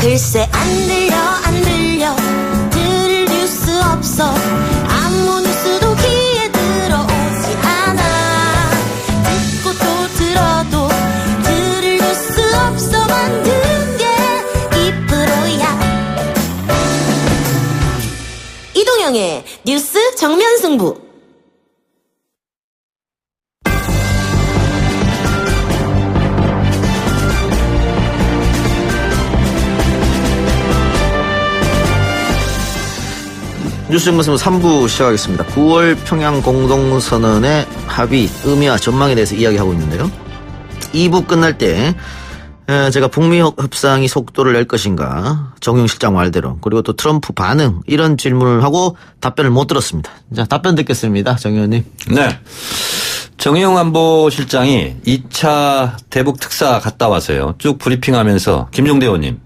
글쎄 안 들려 들을 뉴스 없어 아무 뉴스도 귀에 들어오지 않아 듣고 또 들어도 들을 뉴스 없어 만든 게 이 프로야 이동영의 뉴스 정면 승부. 뉴스 정면승부 3부 시작하겠습니다. 9월 평양 공동선언의 합의, 의미와 전망에 대해서 이야기하고 있는데요. 2부 끝날 때 제가 북미 협상이 속도를 낼 것인가, 정용 실장 말대로, 그리고 또 트럼프 반응, 이런 질문을 하고 답변을 못 들었습니다. 자, 답변 듣겠습니다. 정 의원님. 네. 정의용 안보실장이 2차 대북 특사 갔다 와서요. 쭉 브리핑하면서 김종대 의원님,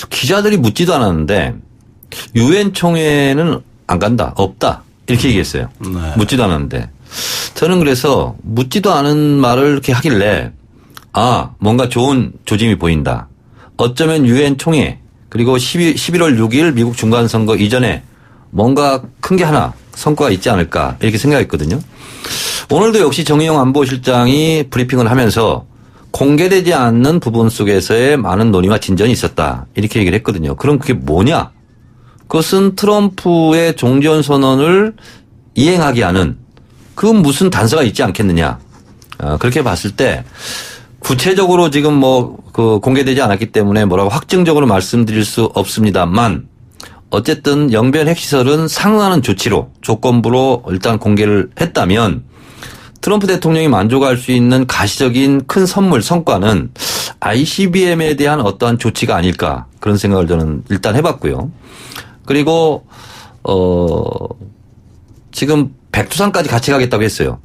기자들이 묻지도 않았는데 유엔 총회는 안 간다, 없다, 이렇게 얘기했어요. 네. 묻지도 않았는데. 저는 그래서 묻지도 않은 말을 이렇게 하길래 뭔가 좋은 조짐이 보인다. 어쩌면 유엔 총회 그리고 11월 6일 미국 중간선거 이전에 뭔가 큰 게 하나 성과가 있지 않을까 이렇게 생각했거든요. 오늘도 역시 정의용 안보실장이 브리핑을 하면서 공개되지 않는 부분 속에서의 많은 논의와 진전이 있었다, 이렇게 얘기를 했거든요. 그럼 그게 뭐냐? 그것은 트럼프의 종전선언을 이행하게 하는 그 무슨 단서가 있지 않겠느냐. 그렇게 봤을 때 구체적으로 지금 공개되지 않았기 때문에 뭐라고 확정적으로 말씀드릴 수 없습니다만, 어쨌든 영변 핵시설은 상응하는 조치로, 조건부로 일단 공개를 했다면 트럼프 대통령이 만족할 수 있는 가시적인 큰 선물, 성과는 ICBM에 대한 어떠한 조치가 아닐까, 그런 생각을 저는 일단 해봤고요. 그리고 지금 백두산까지 같이 가겠다고 했어요.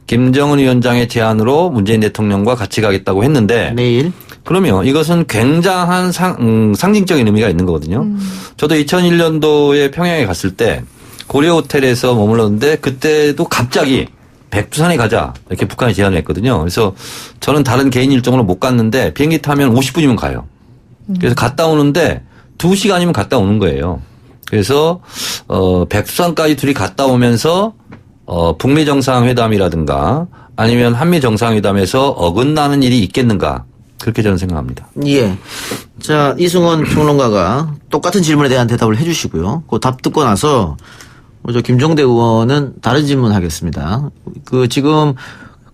김정은 위원장의 제안으로 문재인 대통령과 같이 가겠다고 했는데 내일. 그러면 이것은 굉장한 상징적인 의미가 있는 거거든요. 저도 2001년도에 평양에 갔을 때 고려 호텔에서 머물렀는데 그때도 갑자기 백두산에 가자 이렇게 북한이 제안을 했거든요. 그래서 저는 다른 개인 일정으로 못 갔는데 비행기 타면 50분이면 가요. 그래서 갔다 오는데 2시간이면 갔다 오는 거예요. 그래서 백두산까지 둘이 갔다 오면서 북미 정상회담이라든가 아니면 한미 정상회담에서 어긋나는 일이 있겠는가, 그렇게 저는 생각합니다. 예. 자, 이승원 평론가가 똑같은 질문에 대한 대답을 해 주시고요. 그 답 듣고 나서 김종대 의원은 다른 질문 하겠습니다. 지금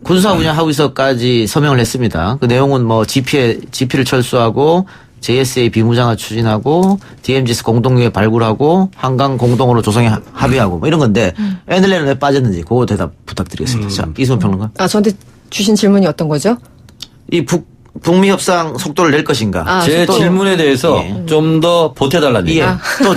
군사운영하고서까지 서명을 했습니다. 그 내용은 GP를 철수하고 JSA 비무장화 추진하고 DMZS 공동유해 발굴하고 한강 공동으로 조성에 합의하고 이런 건데 NLL은 왜 빠졌는지 그거 대답 부탁드리겠습니다. 자, 이승원 평론가. 저한테 주신 질문이 어떤 거죠? 이 북미 협상 속도를 낼 것인가? 제 질문에 대해서 좀 더 보태달라는 얘기. 또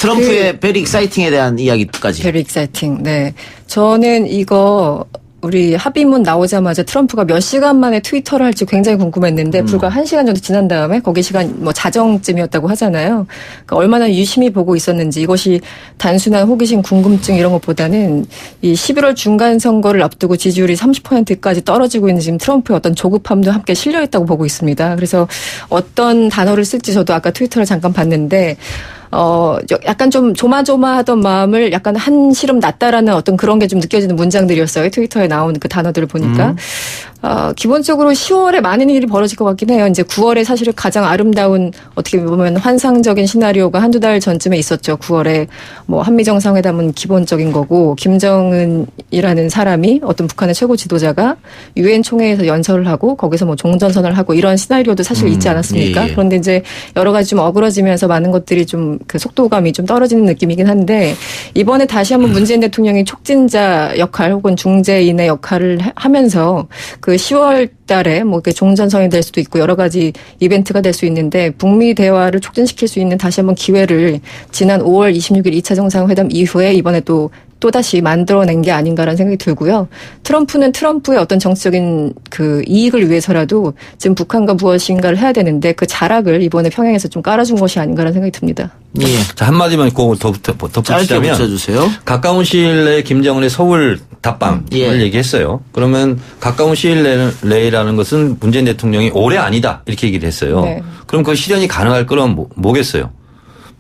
트럼프의 베리 익사이팅에 대한 이야기까지. 베리 익사이팅. 네. 저는 이거 우리 합의문 나오자마자 트럼프가 몇 시간 만에 트위터를 할지 굉장히 궁금했는데 불과 1시간 정도 지난 다음에 거기 시간 자정쯤이었다고 하잖아요. 그러니까 얼마나 유심히 보고 있었는지, 이것이 단순한 호기심, 궁금증 이런 것보다는 이 11월 중간 선거를 앞두고 지지율이 30%까지 떨어지고 있는 지금 트럼프의 어떤 조급함도 함께 실려 있다고 보고 있습니다. 그래서 어떤 단어를 쓸지 저도 아까 트위터를 잠깐 봤는데 약간 좀 조마조마하던 마음을 약간 한시름 놨다라는 어떤 그런 게 좀 느껴지는 문장들이었어요. 트위터에 나온 그 단어들을 보니까. 기본적으로 10월에 많은 일이 벌어질 것 같긴 해요. 이제 9월에 사실 가장 아름다운, 어떻게 보면 환상적인 시나리오가 한두 달 전쯤에 있었죠. 9월에 한미 정상회담은 기본적인 거고, 김정은이라는 사람이, 어떤 북한의 최고 지도자가 유엔 총회에서 연설을 하고 거기서 종전선언을 하고 이런 시나리오도 사실 있지 않았습니까? 예. 그런데 이제 여러 가지 좀 어그러지면서 많은 것들이 좀 그 속도감이 좀 떨어지는 느낌이긴 한데, 이번에 다시 한번 문재인 대통령이 촉진자 역할 혹은 중재인의 역할을 하면서 그 10월 달에 종전선이 될 수도 있고 여러 가지 이벤트가 될 수 있는데, 북미 대화를 촉진시킬 수 있는 다시 한번 기회를 지난 5월 26일 2차 정상회담 이후에 이번에 또 또다시 만들어낸 게 아닌가라는 생각이 들고요. 트럼프는 트럼프의 어떤 정치적인 그 이익을 위해서라도 지금 북한과 무엇인가를 해야 되는데 그 자락을 이번에 평양에서 좀 깔아준 것이 아닌가라는 생각이 듭니다. 예. 자, 한마디만 꼭 짧게 덧붙이자면 붙여주세요. 가까운 시일 내에 김정은의 서울 답방을 예. 얘기했어요. 그러면 가까운 시일 내라는 것은 문재인 대통령이 올해 아니다 이렇게 얘기를 했어요. 네. 그럼 그 실현이 가능할 거면 뭐겠어요?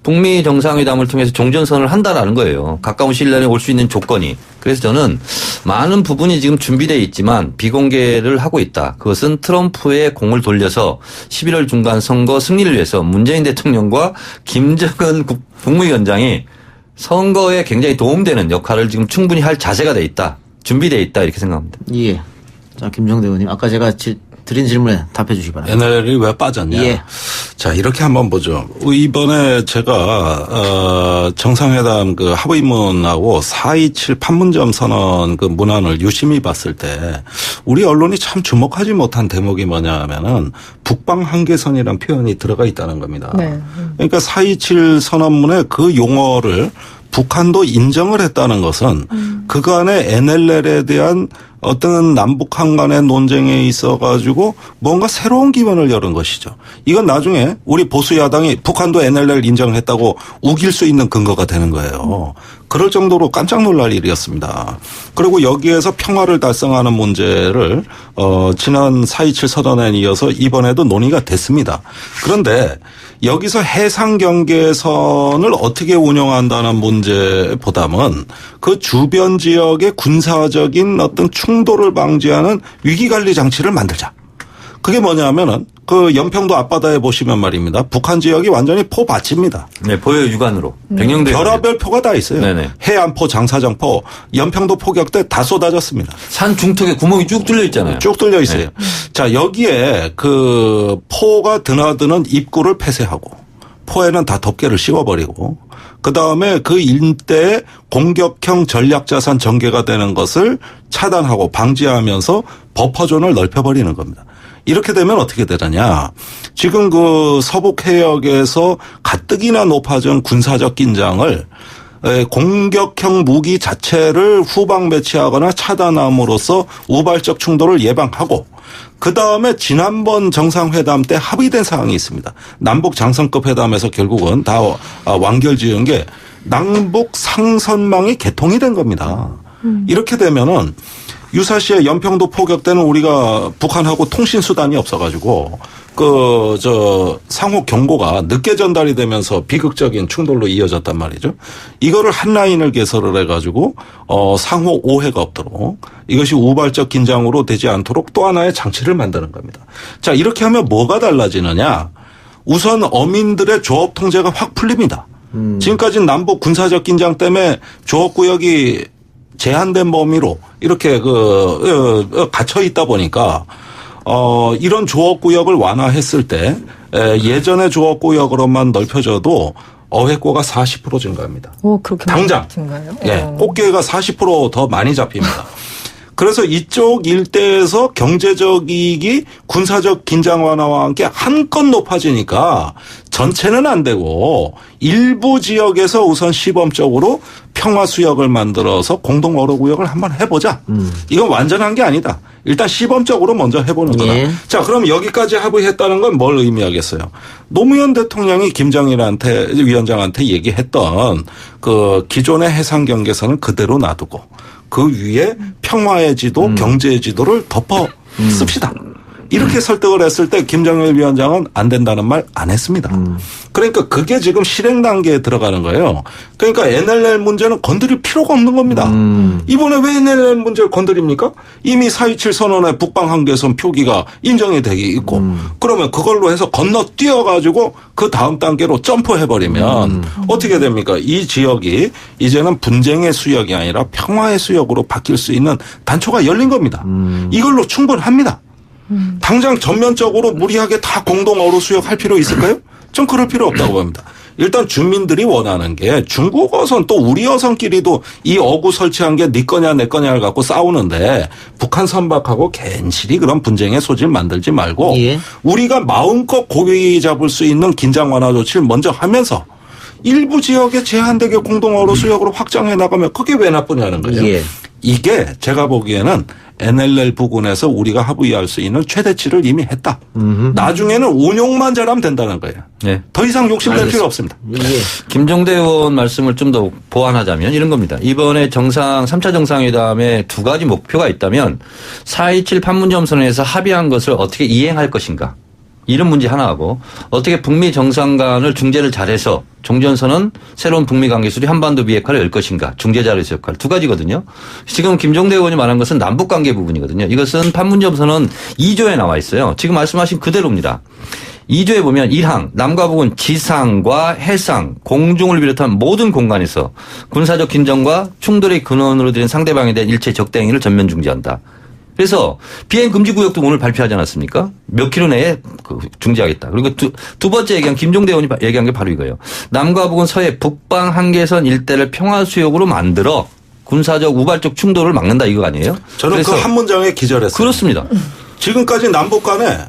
북미 정상회담을 통해서 종전선언을 한다라는 거예요. 가까운 시일 내에 올 수 있는 조건이. 그래서 저는 많은 부분이 지금 준비되어 있지만 비공개를 하고 있다. 그것은 트럼프의 공을 돌려서 11월 중간 선거 승리를 위해서 문재인 대통령과 김정은 국무위원장이 선거에 굉장히 도움되는 역할을 지금 충분히 할 자세가 돼 있다. 준비되어 있다. 이렇게 생각합니다. 예. 자, 김정대 의원님. 아까 제가 드린 질문에 답해 주시기 바랍니다. NLL이 왜 빠졌냐. 예. 자, 이렇게 한번 보죠. 이번에 제가, 정상회담 그 합의문하고 4.27 판문점 선언 그 문안을 유심히 봤을 때 우리 언론이 참 주목하지 못한 대목이 뭐냐 하면은 북방 한계선이라는 표현이 들어가 있다는 겁니다. 네. 그러니까 4.27 선언문에 그 용어를 북한도 인정을 했다는 것은 그간의 NLL에 대한 어떤 남북한 간의 논쟁에 있어 가지고 뭔가 새로운 기반을 열은 것이죠. 이건 나중에 우리 보수 야당이 북한도 NLL 인정을 했다고 우길 수 있는 근거가 되는 거예요. 그럴 정도로 깜짝 놀랄 일이었습니다. 그리고 여기에서 평화를 달성하는 문제를 지난 4.27 선언에 이어서 이번에도 논의가 됐습니다. 그런데 여기서 해상 경계선을 어떻게 운영한다는 문제보다는 그 주변 지역의 군사적인 어떤 충돌을 방지하는 위기관리 장치를 만들자. 그게 뭐냐면은 그 연평도 앞바다에 보시면 말입니다. 북한 지역이 완전히 포밭입니다. 네, 보여 육안으로. 백령대. 별하별 포가 다 있어요. 네네. 해안포, 장사정포, 연평도 포격대 다 쏟아졌습니다. 산 중턱에 구멍이 쭉 뚫려 있잖아요. 쭉 뚫려 있어요. 네. 자, 여기에 그 포가 드나드는 입구를 폐쇄하고 포에는 다 덮개를 씌워버리고 그다음에 그 일대에 공격형 전략자산 전개가 되는 것을 차단하고 방지하면서 버퍼존을 넓혀버리는 겁니다. 이렇게 되면 어떻게 되느냐. 지금 그 서북 해역에서 가뜩이나 높아진 군사적 긴장을 공격형 무기 자체를 후방 배치하거나 차단함으로써 우발적 충돌을 예방하고 그다음에 지난번 정상회담 때 합의된 사항이 있습니다. 남북 장성급 회담에서 결국은 다 완결지은 게 남북 상선망이 개통이 된 겁니다. 이렇게 되면은 유사시에 연평도 포격 때는 우리가 북한하고 통신 수단이 없어가지고 상호 경고가 늦게 전달이 되면서 비극적인 충돌로 이어졌단 말이죠. 이거를 한 라인을 개설을 해가지고 상호 오해가 없도록 이것이 우발적 긴장으로 되지 않도록 또 하나의 장치를 만드는 겁니다. 자, 이렇게 하면 뭐가 달라지느냐? 우선 어민들의 조업 통제가 확 풀립니다. 지금까지는 남북 군사적 긴장 때문에 조업 구역이 제한된 범위로 이렇게 갇혀 있다 보니까 이런 조업구역을 완화했을 때 예전의 조업구역으로만 넓혀져도 어획고가 40% 증가합니다. 오, 그렇게 당장. 많은가요? 예, 꽃게가 40% 더 많이 잡힙니다. 그래서 이쪽 일대에서 경제적 이익이 군사적 긴장 완화와 함께 한껏 높아지니까 전체는 안 되고 일부 지역에서 우선 시범적으로 평화 수역을 만들어서 공동 어로구역을 한번 해보자. 이건 완전한 게 아니다. 일단 시범적으로 먼저 해보는 거다. 예. 자, 그럼 여기까지 합의했다는 건 뭘 의미하겠어요? 노무현 대통령이 김정일한테 위원장한테 얘기했던 그 기존의 해상 경계선은 그대로 놔두고 그 위에 평화의 지도, 경제의 지도를 덮어 씁시다. 이렇게 설득을 했을 때 김정일 위원장은 안 된다는 말 안 했습니다. 그러니까 그게 지금 실행 단계에 들어가는 거예요. 그러니까 NLL 문제는 건드릴 필요가 없는 겁니다. 이번에 왜 NLL 문제를 건드립니까? 이미 4.27 선언의 북방 한계선 표기가 인정이 되게 있고 그러면 그걸로 해서 건너뛰어 가지고 그 다음 단계로 점프해버리면 어떻게 됩니까? 이 지역이 이제는 분쟁의 수역이 아니라 평화의 수역으로 바뀔 수 있는 단초가 열린 겁니다. 이걸로 충분합니다. 당장 전면적으로 무리하게 다 공동 어로 수역 할 필요 있을까요? 전 그럴 필요 없다고 봅니다. 일단 주민들이 원하는 게 중국 어선 또 우리 어선끼리도 이 어구 설치한 게 네 거냐 내 거냐를 갖고 싸우는데 북한 선박하고 괜시리 그런 분쟁의 소지를 만들지 말고 예. 우리가 마음껏 고기 잡을 수 있는 긴장 완화 조치를 먼저 하면서 일부 지역에 제한되게 공동어로 수역으로 확장해 나가면 그게 왜 나쁘냐는 거예요. 예. 이게 제가 보기에는 NLL 부근에서 우리가 합의할 수 있는 최대치를 이미 했다. 나중에는 운용만 잘하면 된다는 거예요. 네. 더 이상 욕심낼 필요 없습니다. 예. 김종대 의원 말씀을 좀 더 보완하자면 이런 겁니다. 이번에 3차 정상회담에 두 가지 목표가 있다면 4.27 판문점 선언에서 합의한 것을 어떻게 이행할 것인가. 이런 문제 하나하고 어떻게 북미 정상간을 중재를 잘해서 종전선언 새로운 북미 관계 수립 한반도 비핵화를 열 것인가. 중재자로서 역할 두 가지거든요. 지금 김종대 의원이 말한 것은 남북관계 부분이거든요. 이것은 판문점 선언 2조에 나와 있어요. 지금 말씀하신 그대로입니다. 2조에 보면 1항 남과 북은 지상과 해상 공중을 비롯한 모든 공간에서 군사적 긴장과 충돌의 근원으로 들인 상대방에 대한 일체 적대 행위를 전면 중지한다. 그래서 비행 금지 구역도 오늘 발표하지 않았습니까? 몇 킬로 내에 중지하겠다. 그리고 두 번째 얘기한 김종대 의원이 얘기한 게 바로 이거예요. 남과 북은 서해 북방 한계선 일대를 평화 수역으로 만들어 군사적 우발적 충돌을 막는다 이거 아니에요? 저는 그 한 문장에 기절했어요. 그렇습니다. 지금까지 남북 간에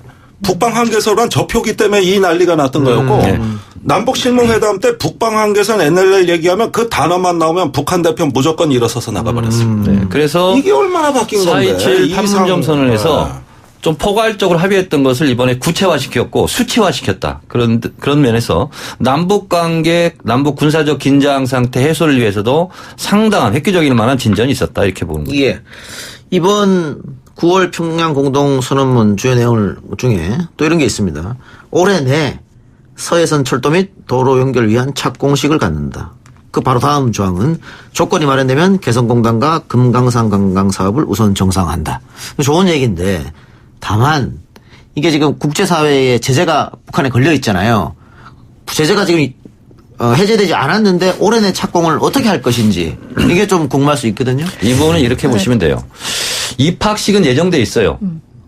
북방 한계선란 저표기 때문에 이 난리가 났던 거였고 네. 남북 실무회담 때 북방 한계선 NLL 얘기하면 그 단어만 나오면 북한 대표 무조건 일어서서 나가버렸습니다. 네. 그래서 이게 얼마나 바뀐 건데. 4.27 판문점 선언에서 좀 포괄적으로 합의했던 것을 이번에 구체화시켰고 수치화시켰다. 그런 면에서 남북 관계, 남북 군사적 긴장 상태 해소를 위해서도 상당한 획기적일 만한 진전이 있었다. 이렇게 보는 거죠. 예. 이번 9월 평양 공동선언문 주요 내용 중에 또 이런 게 있습니다. 올해 내 서해선 철도 및 도로 연결 위한 착공식을 갖는다. 그 바로 다음 조항은 조건이 마련되면 개성공단과 금강산 관광 사업을 우선 정상화한다. 좋은 얘기인데 다만 이게 지금 국제사회의 제재가 북한에 걸려 있잖아요. 제재가 지금 해제되지 않았는데 올해 내 착공을 어떻게 할 것인지 이게 좀 궁금할 수 있거든요. 이 부분은 이렇게 보시면 돼요. 입학식은 예정돼 있어요.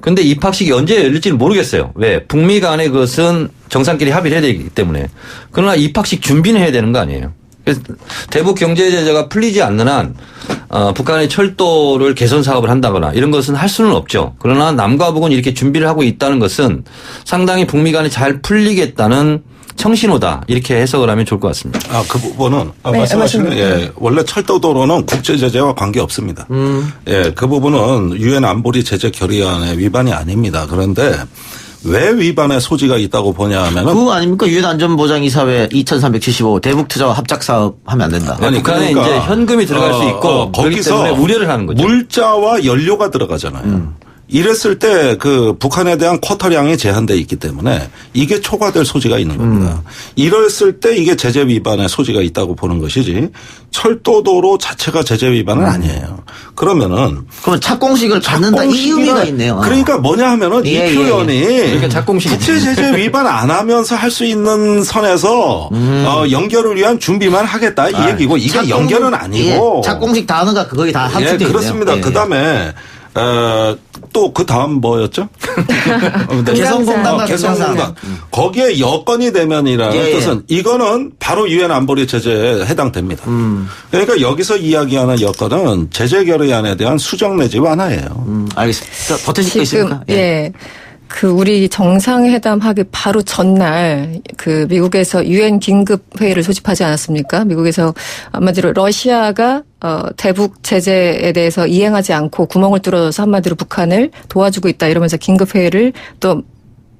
근데 입학식이 언제 열릴지는 모르겠어요. 왜? 북미 간의 그것은 정상끼리 합의를 해야 되기 때문에. 그러나 입학식 준비는 해야 되는 거 아니에요. 그래서 대북 경제 제재가 풀리지 않는 한 북한의 철도를 개선 사업을 한다거나 이런 것은 할 수는 없죠. 그러나 남과 북은 이렇게 준비를 하고 있다는 것은 상당히 북미 간에 잘 풀리겠다는 청신호다 이렇게 해석을 하면 좋을 것 같습니다. 그 부분은 네, 말씀하시는 맞습니다. 예, 원래 철도 도로는 국제 제재와 관계 없습니다. 예, 그 부분은 유엔 안보리 제재 결의안의 위반이 아닙니다. 그런데 왜 위반의 소지가 있다고 보냐 하면은 그거 아닙니까? 유엔 안전보장이사회 2375 대북 투자와 합작 사업 하면 안 된다. 아니, 북한에 그러니까 이제 현금이 들어갈 수 있고 그렇기 때문에 우려를 하는 거죠. 물자와 연료가 들어가잖아요. 이랬을 때 그 북한에 대한 쿼터량이 제한돼 있기 때문에 이게 초과될 소지가 있는 겁니다. 이랬을 때 이게 제재 위반의 소지가 있다고 보는 것이지 철도도로 자체가 제재 위반은 아니에요. 그러면 착공식을 갖는다 이 의미가 있네요. 그러니까 뭐냐 하면은 예, 이 표현이 그러니까 착공식이지. 국제 제재 위반 안 하면서 할 수 있는 선에서 연결을 위한 준비만 하겠다 이 얘기고 이게 연결은 아니고 예, 착공식 단어가 거의 다 합쳐져 있네요. 그렇습니다. 예. 그다음에 또 그 다음 뭐였죠? 개성공단과 개성공단. 거기에 여건이 되면이라는 예. 뜻은 이거는 바로 유엔 안보리 제재에 해당됩니다. 그러니까 여기서 이야기하는 여건은 제재 결의안에 대한 수정 내지 완화예요. 알겠습니다. 버티실 거 지금 있습니까? 예. 그 우리 정상회담 하기 바로 전날 그 미국에서 유엔 긴급 회의를 소집하지 않았습니까? 미국에서 한마디로 러시아가 대북 제재에 대해서 이행하지 않고 구멍을 뚫어서 한마디로 북한을 도와주고 있다 이러면서 긴급 회의를 또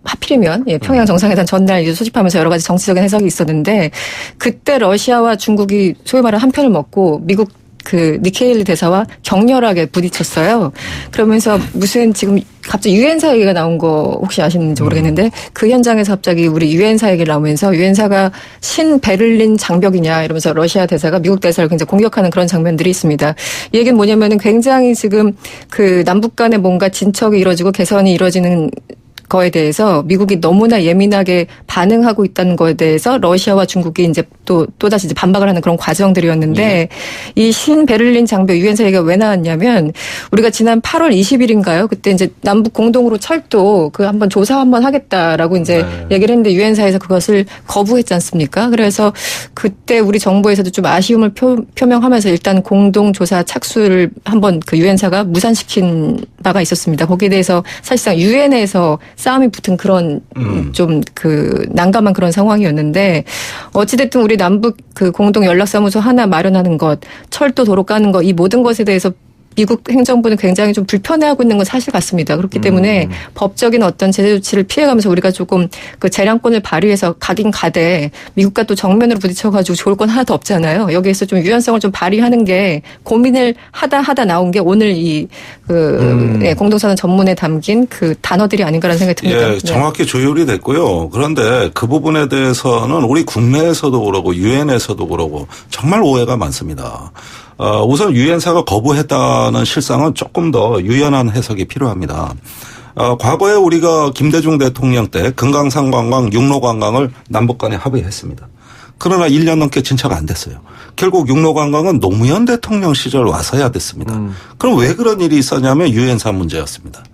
하필이면 평양 정상회담 전날 이제 소집하면서 여러 가지 정치적인 해석이 있었는데 그때 러시아와 중국이 소위 말하는 한 편을 먹고 미국 그 니케일리 대사와 격렬하게 부딪혔어요. 그러면서 무슨 지금 갑자기 유엔사 얘기가 나온 거 혹시 아시는지 모르겠는데 그 현장에서 갑자기 우리 유엔사 얘기를 나오면서 유엔사가 신베를린 장벽이냐 이러면서 러시아 대사가 미국 대사를 굉장히 공격하는 그런 장면들이 있습니다. 이 얘기는 뭐냐면은 굉장히 지금 그 남북 간에 뭔가 진척이 이루어지고 개선이 이루어지는 거에 대해서 미국이 너무나 예민하게 반응하고 있다는 거에 대해서 러시아와 중국이 이제 또다시 이제 반박을 하는 그런 과정들이었는데 이 신베를린 장벽 유엔사 얘기가 왜 나왔냐면 우리가 지난 8월 20일인가요? 그때 이제 남북 공동으로 철도 그 한번 조사 한번 하겠다라고 이제 얘기를 했는데 유엔사에서 그것을 거부했지 않습니까? 그래서 그때 우리 정부에서도 좀 아쉬움을 표명하면서 일단 공동 조사 착수를 한번 그 유엔사가 무산시킨 바가 있었습니다. 거기에 대해서 사실상 유엔에서 싸움이 붙은 그런 좀 그 난감한 그런 상황이었는데 어찌됐든 우리 남북 그 공동 연락사무소 하나 마련하는 것, 철도 도로 까는 것, 이 모든 것에 대해서 미국 행정부는 굉장히 좀 불편해하고 있는 건 사실 같습니다. 그렇기 때문에 법적인 어떤 제재 조치를 피해가면서 우리가 조금 그 재량권을 발휘해서 가긴 가되 미국과 또 정면으로 부딪혀가지고 좋을 건 하나도 없잖아요. 여기에서 좀 유연성을 좀 발휘하는 게 고민을 하다 나온 게 오늘 이 네, 공동선언 전문에 담긴 그 단어들이 아닌가라는 생각이 듭니다. 예, 정확히 조율이 됐고요. 그런데 그 부분에 대해서는 우리 국내에서도 그러고 유엔에서도 그러고 정말 오해가 많습니다. 우선 유엔사가 거부했다는 실상은 조금 더 유연한 해석이 필요합니다. 과거에 우리가 김대중 대통령 때 금강산 관광, 육로 관광을 남북 간에 합의했습니다. 그러나 1년 넘게 진척 안 됐어요. 결국 육로 관광은 노무현 대통령 시절 와서야 됐습니다. 그럼 왜 그런 일이 있었냐면 유엔사 문제였습니다.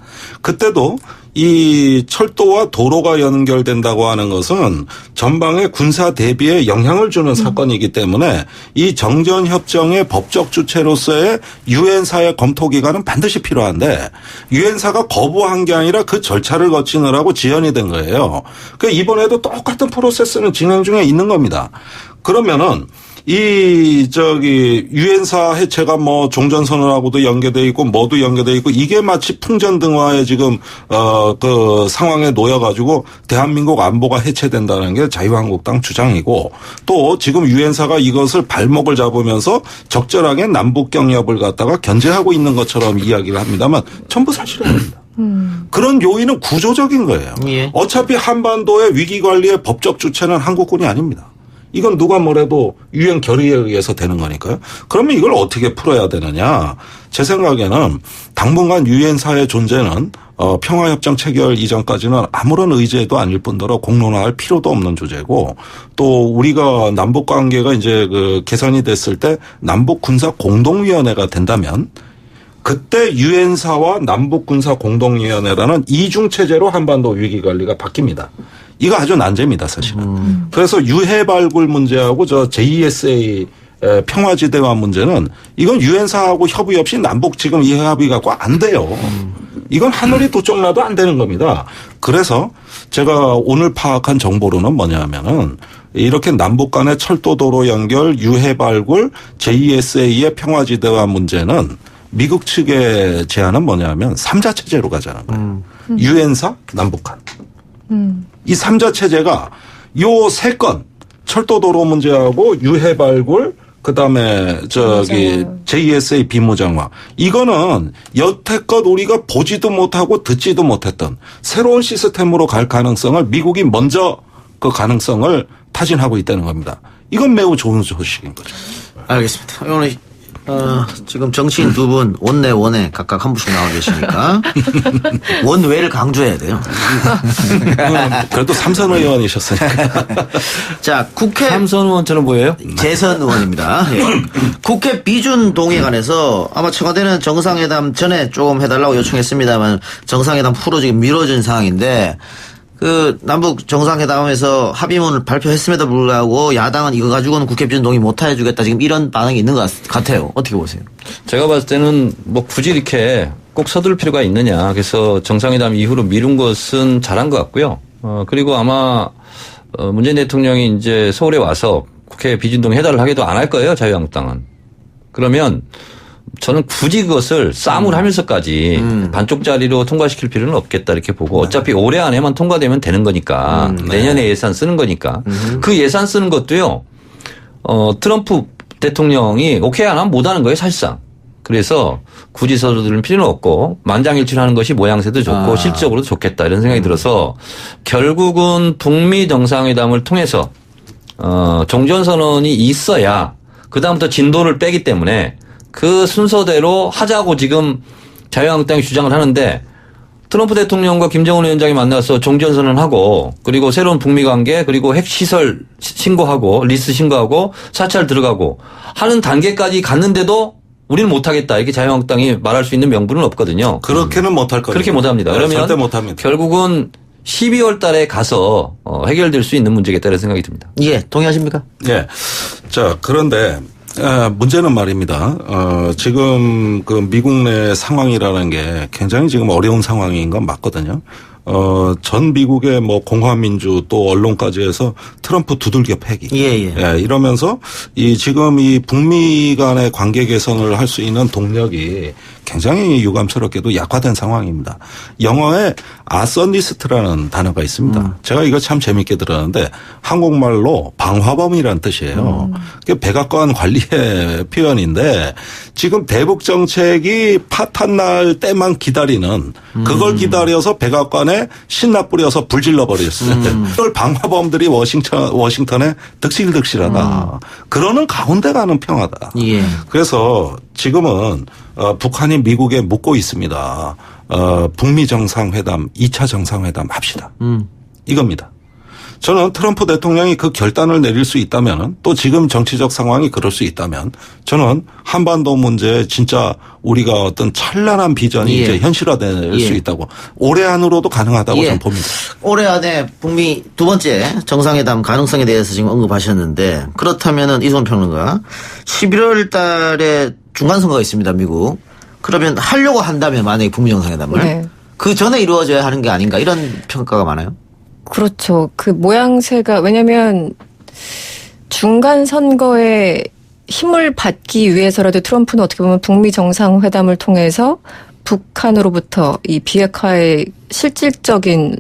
그때도 이 철도와 도로가 연결된다고 하는 것은 전방의 군사 대비에 영향을 주는 사건이기 때문에 이 정전협정의 법적 주체로서의 유엔사의 검토 기간은 반드시 필요한데 유엔사가 거부한 게 아니라 그 절차를 거치느라고 지연이 된 거예요. 그러니까 이번에도 똑같은 프로세스는 진행 중에 있는 겁니다. 그러면은 유엔사 해체가 뭐 종전선언하고도 연계돼 있고 뭐도 연계돼 있고 이게 마치 풍전등화에 지금 그 상황에 놓여가지고 대한민국 안보가 해체된다는 게 자유한국당 주장이고 또 지금 유엔사가 이것을 발목을 잡으면서 적절하게 남북 경협을 갖다가 견제하고 있는 것처럼 이야기를 합니다만 전부 사실이 아닙니다. 그런 요인은 구조적인 거예요. 예. 어차피 한반도의 위기관리의 법적 주체는 한국군이 아닙니다. 이건 누가 뭐래도 유엔 결의에 의해서 되는 거니까요. 그러면 이걸 어떻게 풀어야 되느냐. 제 생각에는 당분간 유엔사의 존재는 평화협정 체결 이전까지는 아무런 의제도 아닐 뿐더러 공론화할 필요도 없는 주제고 또 우리가 남북관계가 이제 그 개선이 됐을 때 남북군사공동위원회가 된다면 그때 유엔사와 남북군사공동위원회라는 이중체제로 한반도 위기관리가 바뀝니다. 이거 아주 난제입니다, 사실은. 그래서 유해발굴 문제하고 저 JESA 평화지대화 문제는 이건 유엔사하고 협의 없이 남북 지금 이 합의 갖고 안 돼요. 이건 하늘이 두 쪽 나도 안 되는 겁니다. 그래서 제가 오늘 파악한 정보로는 뭐냐면은 이렇게 남북 간의 철도도로 연결, 유해발굴, JESA의 평화지대화 문제는 미국 측의 제안은 뭐냐면 3자 체제로 가자는 거예요. 유엔사, 남북한. 이 3자 체제가 요 세 건 철도도로 문제하고 유해발굴 그다음에 JESA 비무장화 이거는 여태껏 우리가 보지도 못하고 듣지도 못했던 새로운 시스템으로 갈 가능성을 미국이 먼저 그 가능성을 타진하고 있다는 겁니다. 이건 매우 좋은 소식인 거죠. 알겠습니다. 오늘 지금 정치인 두 분 원내 각각 한 분씩 나와 계시니까 원외를 강조해야 돼요. 그래도 삼선 의원이셨으니까. 자, 국회 삼선 의원처럼 보여요? 재선 의원입니다. 예. 국회 비준 동의에 관해서 아마 청와대는 정상회담 전에 조금 해달라고 요청했습니다만 정상회담 후로 지금 미뤄진 상황인데 그 남북 정상회담에서 합의문을 발표했음에도 불구하고 야당은 이거 가지고는 국회 비준 동의 못 해주겠다 지금 이런 반응이 있는 것 같아요. 어떻게 보세요? 제가 봤을 때는 뭐 굳이 이렇게 꼭 서둘 필요가 있느냐. 그래서 정상회담 이후로 미룬 것은 잘한 것 같고요. 그리고 아마 문재인 대통령이 이제 서울에 와서 국회 비준 동의 해달라고 하기도 안 할 거예요. 자유한국당은. 그러면 저는 굳이 그것을 싸움을 하면서까지 반쪽짜리로 통과시킬 필요는 없겠다 이렇게 보고 어차피 올해 안에만 통과되면 되는 거니까 내년에 예산 쓰는 거니까 그 예산 쓰는 것도요 트럼프 대통령이 오케이 안 하면 못 하는 거예요 사실상. 그래서 굳이 서두를 필요는 없고 만장일치하는 것이 모양새도 좋고 실질적으로도 좋겠다 이런 생각이 들어서 결국은 북미 정상회담을 통해서 종전선언이 있어야 그다음부터 진도를 빼기 때문에 그 순서대로 하자고 지금 자유한국당이 주장을 하는데 트럼프 대통령과 김정은 위원장이 만나서 종전선언하고 그리고 새로운 북미 관계 그리고 핵시설 신고하고 리스트 신고하고 사찰 들어가고 하는 단계까지 갔는데도 우리는 못하겠다 이렇게 자유한국당이 말할 수 있는 명분은 없거든요. 그렇게는 못할 거예요. 그렇게 못합니다. 그러면 절대 못합니다. 결국은 12월 달에 가서 해결될 수 있는 문제겠다 이런 생각이 듭니다. 예, 동의하십니까? 예. 자, 그런데 문제는 말입니다. 지금 그 미국 내 상황이라는 게 굉장히 지금 어려운 상황인 건 맞거든요. 전 미국의 뭐 공화민주 또 언론까지 해서 트럼프 두들겨 패기. 예. 이러면서 지금 이 북미 간의 관계 개선을 할 수 있는 동력이 굉장히 유감스럽게도 약화된 상황입니다. 영어에 아서니스트라는 단어가 있습니다. 제가 이거 참 재밌게 들었는데 한국말로 방화범이라는 뜻이에요. 그게 백악관 관리의 표현인데 지금 대북 정책이 파탄 날 때만 기다리는 그걸 기다려서 백악관에 신나 뿌려서 불질러 버렸어요. 그걸 방화범들이 워싱턴에 득실득실하다. 그러는 가운데 가는 평화다. 예. 그래서 지금은 북한이 미국에 묻고 있습니다. 북미 정상회담, 2차 정상회담 합시다. 이겁니다. 저는 트럼프 대통령이 그 결단을 내릴 수 있다면 또 지금 정치적 상황이 그럴 수 있다면 저는 한반도 문제에 진짜 우리가 어떤 찬란한 비전이 예. 이제 현실화될 예. 수 있다고 올해 안으로도 가능하다고 예. 저는 봅니다. 올해 안에 북미 두 번째 정상회담 가능성에 대해서 지금 언급하셨는데 그렇다면은 이소은 평론가 11월 달에 중간선거가 있습니다. 미국. 그러면 하려고 한다면 만약에 북미 정상회담을 네. 그 전에 이루어져야 하는 게 아닌가 이런 평가가 많아요. 그렇죠. 그 모양새가 왜냐하면 중간 선거에 힘을 받기 위해서라도 트럼프는 어떻게 보면 북미 정상회담을 통해서 북한으로부터 이 비핵화의 실질적인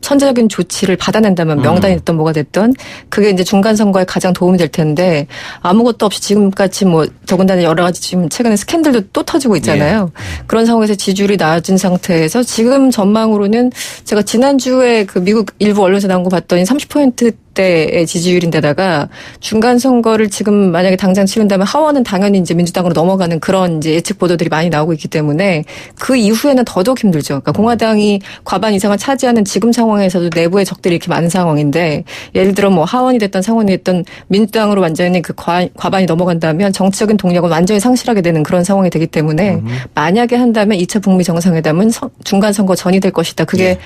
선제적인 조치를 받아낸다면 명단이 됐든 뭐가 됐든 그게 이제 중간 선거에 가장 도움이 될 텐데 아무것도 없이 지금까지 뭐 더군다나 여러 가지 지금 최근에 스캔들도 또 터지고 있잖아요. 그런 상황에서 지지율이 낮은 상태에서 지금 전망으로는 제가 지난주에 그 미국 일부 언론에서 나온 거 봤더니 30%대의 지지율인데다가 중간 선거를 지금 만약에 당장 치른다면 하원은 당연히 이제 민주당으로 넘어가는 그런 이제 예측 보도들이 많이 나오고 있기 때문에 그 이후에는 더더욱 힘들죠. 그러니까 공화당이 과반 이상을 차지하는 지금 상황에서도 내부의 적들이 이렇게 많은 상황인데 예를 들어 뭐 하원이 됐던 상원이 됐던 민주당으로 완전히 그 과반이 넘어간다면 정치적인 동력은 완전히 상실하게 되는 그런 상황이 되기 때문에 만약에 한다면 2차 북미 정상회담은 중간 선거 전이 될 것이다. 그게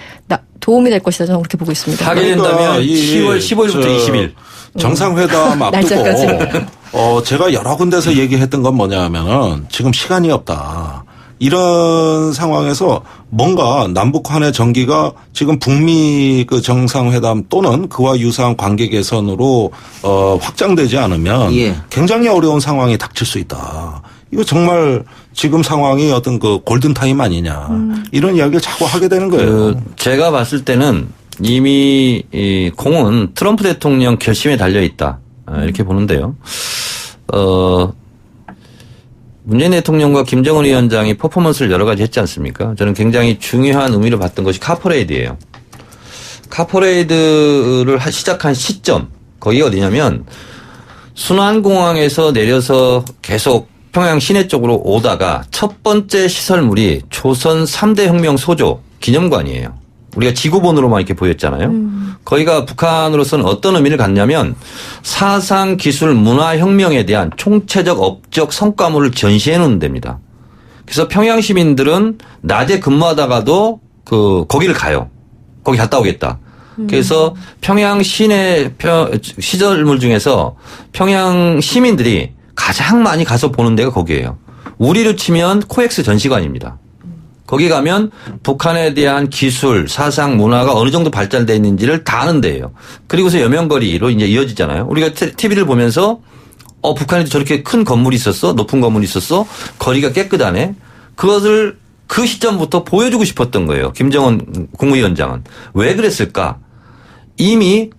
도움이 될 것이다. 저는 그렇게 보고 있습니다. 하게 된다면 이 10월 15일부터 20일. 정상회담 날짜까지. 앞두고 제가 여러 군데서 얘기했던 건 뭐냐 하면은 지금 시간이 없다. 이런 상황에서 뭔가 남북한의 전기가 지금 북미 그 정상회담 또는 그와 유사한 관계 개선으로 확장되지 않으면 예. 굉장히 어려운 상황이 닥칠 수 있다. 이거 정말 지금 상황이 어떤 그 골든타임 아니냐. 이런 이야기를 자꾸 하게 되는 거예요. 제가 봤을 때는 이미 이 공은 트럼프 대통령 결심에 달려 있다. 이렇게 보는데요. 문재인 대통령과 김정은 위원장이 퍼포먼스를 여러 가지 했지 않습니까? 저는 굉장히 중요한 의미를 봤던 것이 카퍼레이드예요. 카퍼레이드를 시작한 시점 거기가 어디냐면 순환공항에서 내려서 계속 평양 시내 쪽으로 오다가 첫 번째 시설물이 조선 3대 혁명 소조 기념관이에요. 우리가 지구본으로만 이렇게 보였잖아요. 거기가 북한으로서는 어떤 의미를 갖냐면 사상, 기술, 문화 혁명에 대한 총체적 업적 성과물을 전시해 놓는 데입니다. 그래서 평양 시민들은 낮에 근무하다가도 거기를 가요. 거기 갔다 오겠다. 그래서 평양 시내 시설물 중에서 평양 시민들이 가장 많이 가서 보는 데가 거기예요. 우리로 치면 코엑스 전시관입니다. 거기 가면 북한에 대한 기술, 사상, 문화가 어느 정도 발달되어 있는지를 다 아는 데예요. 그리고서 여명거리로 이제 이어지잖아요. 우리가 TV를 보면서 북한에도 저렇게 큰 건물이 있었어? 높은 건물이 있었어? 거리가 깨끗하네? 그것을 그 시점부터 보여주고 싶었던 거예요. 김정은 국무위원장은. 왜 그랬을까? 이미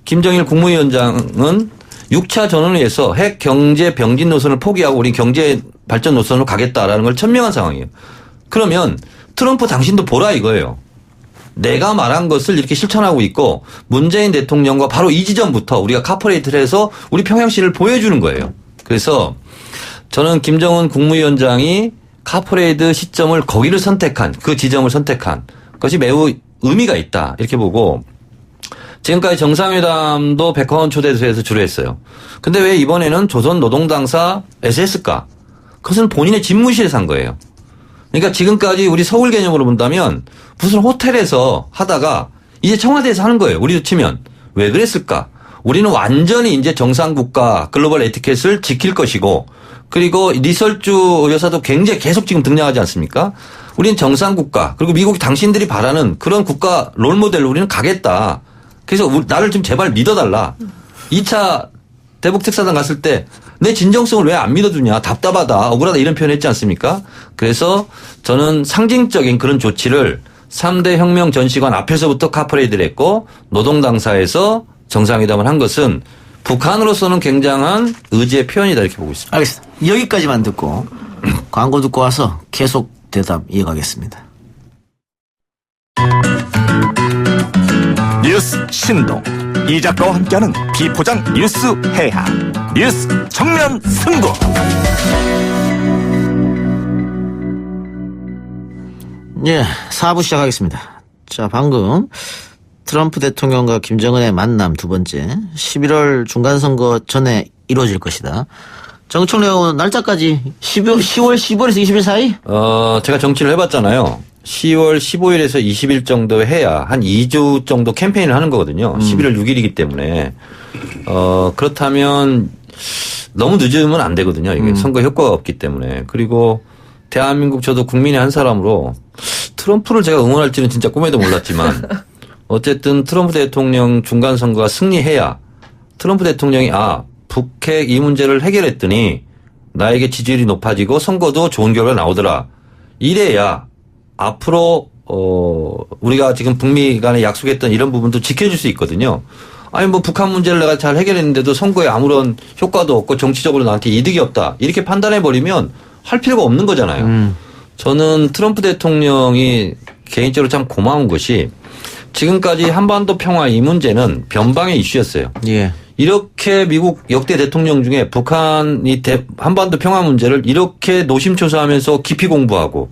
김정일 국무위원장은 6차 전원회에서 핵 경제 병진 노선을 포기하고 우리 경제 발전 노선으로 가겠다라는 걸 천명한 상황이에요. 그러면 트럼프 당신도 보라 이거예요. 내가 말한 것을 이렇게 실천하고 있고 문재인 대통령과 바로 이 지점부터 우리가 카퍼레이트를 해서 우리 평양시를 보여주는 거예요. 그래서 저는 김정은 국무위원장이 카퍼레이드 시점을 거기를 선택한 그 지점을 선택한 것이 매우 의미가 있다 이렇게 보고 지금까지 정상회담도 백화원 초대소에서 주로 했어요. 근데 왜 이번에는 조선노동당사 SS가 그것은 본인의 집무실에서 한 거예요. 그러니까 지금까지 우리 서울 개념으로 본다면 무슨 호텔에서 하다가 이제 청와대에서 하는 거예요. 우리도 치면. 왜 그랬을까? 우리는 완전히 이제 정상국가 글로벌 에티켓을 지킬 것이고 그리고 리설주 여사도 굉장히 계속 지금 등장하지 않습니까? 우리는 정상국가 그리고 미국이 당신들이 바라는 그런 국가 롤모델로 우리는 가겠다. 그래서 나를 좀 제발 믿어달라. 2차 대북 특사단 갔을 때 내 진정성을 왜 안 믿어주냐. 답답하다. 억울하다. 이런 표현했지 않습니까? 그래서 저는 상징적인 그런 조치를 3대 혁명 전시관 앞에서부터 카퍼레이드를 했고 노동당사에서 정상회담을 한 것은 북한으로서는 굉장한 의지의 표현이다 이렇게 보고 있습니다. 알겠습니다. 여기까지만 듣고 광고 듣고 와서 계속 대답 이어가겠습니다. 뉴스 신동 이 작가와 함께하는 비포장 뉴스 해학 뉴스 정면 승부. 예, 4부 시작하겠습니다. 자, 방금 트럼프 대통령과 김정은의 만남 두 번째 11월 중간선거 전에 이루어질 것이다. 정청래 의원 날짜까지 10월 15일에서 20일 사이? 제가 정치를 해봤잖아요. 10월 15일에서 20일 정도 해야 한 2주 정도 캠페인을 하는 거거든요. 11월 6일이기 때문에. 그렇다면 너무 늦으면 안 되거든요. 이게 선거 효과가 없기 때문에. 그리고 대한민국 저도 국민의 한 사람으로 트럼프를 제가 응원할지는 진짜 꿈에도 몰랐지만 어쨌든 트럼프 대통령 중간선거가 승리해야 트럼프 대통령이 북핵 이 문제를 해결했더니 나에게 지지율이 높아지고 선거도 좋은 결과가 나오더라. 이래야 앞으로 우리가 지금 북미 간에 약속했던 이런 부분도 지켜줄 수 있거든요. 아니 뭐 북한 문제를 내가 잘 해결했는데도 선거에 아무런 효과도 없고 정치적으로 나한테 이득이 없다. 이렇게 판단해버리면 할 필요가 없는 거잖아요. 저는 트럼프 대통령이 개인적으로 참 고마운 것이 지금까지 한반도 평화 이 문제는 변방의 이슈였어요. 예. 이렇게 미국 역대 대통령 중에 북한이 한반도 평화 문제를 이렇게 노심초사하면서 깊이 공부하고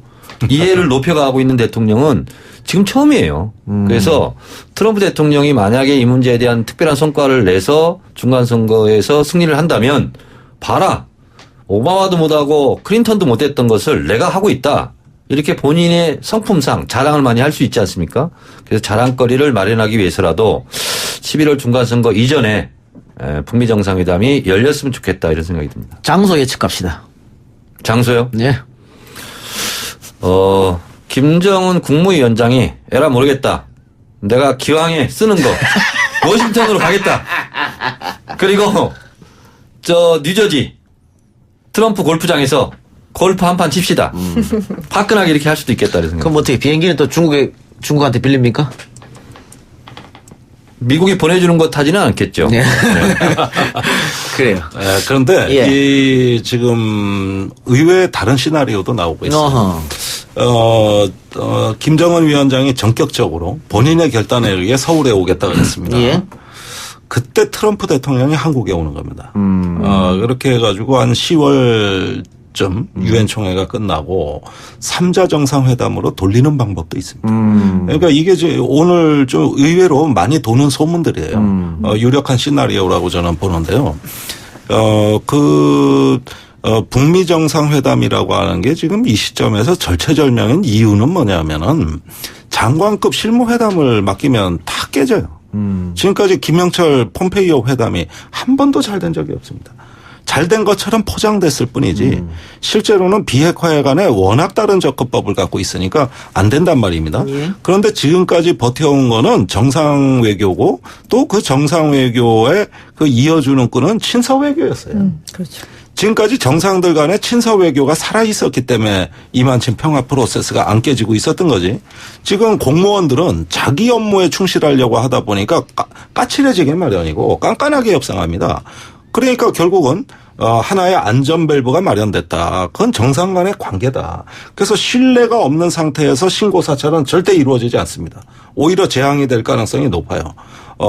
이해를 높여가고 있는 대통령은 지금 처음이에요. 그래서 트럼프 대통령이 만약에 이 문제에 대한 특별한 성과를 내서 중간선거에서 승리를 한다면 봐라. 오바마도 못하고 클린턴도 못했던 것을 내가 하고 있다. 이렇게 본인의 성품상 자랑을 많이 할 수 있지 않습니까? 그래서 자랑거리를 마련하기 위해서라도 11월 중간선거 이전에 북미 정상회담이 열렸으면 좋겠다 이런 생각이 듭니다. 장소 예측합시다. 장소요? 예. 김정은 국무위원장이 에라 모르겠다. 내가 기왕에 쓰는 거 워싱턴으로 가겠다. 그리고 뉴저지 트럼프 골프장에서 골프 한 판 칩시다. 화끈하게 이렇게 할 수도 있겠다. 생각. 그럼 어떻게 비행기는 또 중국한테 빌립니까? 미국이 보내주는 것 하지는 않겠죠. 네. 그래요. 그런데 예. 이 지금 의외의 다른 시나리오도 나오고 있어요. 김정은 위원장이 전격적으로 본인의 결단에 의해 서울에 오겠다고 했습니다. 예. 그때 트럼프 대통령이 한국에 오는 겁니다. 그렇게 해가지고 한 10월쯤 유엔 총회가 끝나고 3자 정상회담으로 돌리는 방법도 있습니다. 그러니까 이게 오늘 좀 의외로 많이 도는 소문들이에요. 유력한 시나리오라고 저는 보는데요. 북미 정상회담이라고 하는 게 지금 이 시점에서 절체절명인 이유는 뭐냐면은 장관급 실무회담을 맡기면 다 깨져요. 지금까지 김영철 폼페이오 회담이 한 번도 잘 된 적이 없습니다. 잘 된 것처럼 포장됐을 뿐이지 실제로는 비핵화에 관해 워낙 다른 접근법을 갖고 있으니까 안 된단 말입니다. 예. 그런데 지금까지 버텨온 거는 정상 외교고 또 그 정상 외교에 그 이어주는 끈은 친서 외교였어요. 그렇죠. 지금까지 정상들 간의 친서 외교가 살아있었기 때문에 이만큼 평화 프로세스가 안 깨지고 있었던 거지. 지금 공무원들은 자기 업무에 충실하려고 하다 보니까 까칠해지게 마련이고 깐깐하게 협상합니다. 그러니까 결국은 하나의 안전밸브가 마련됐다. 그건 정상 간의 관계다. 그래서 신뢰가 없는 상태에서 신고사찰은 절대 이루어지지 않습니다. 오히려 재앙이 될 가능성이 높아요.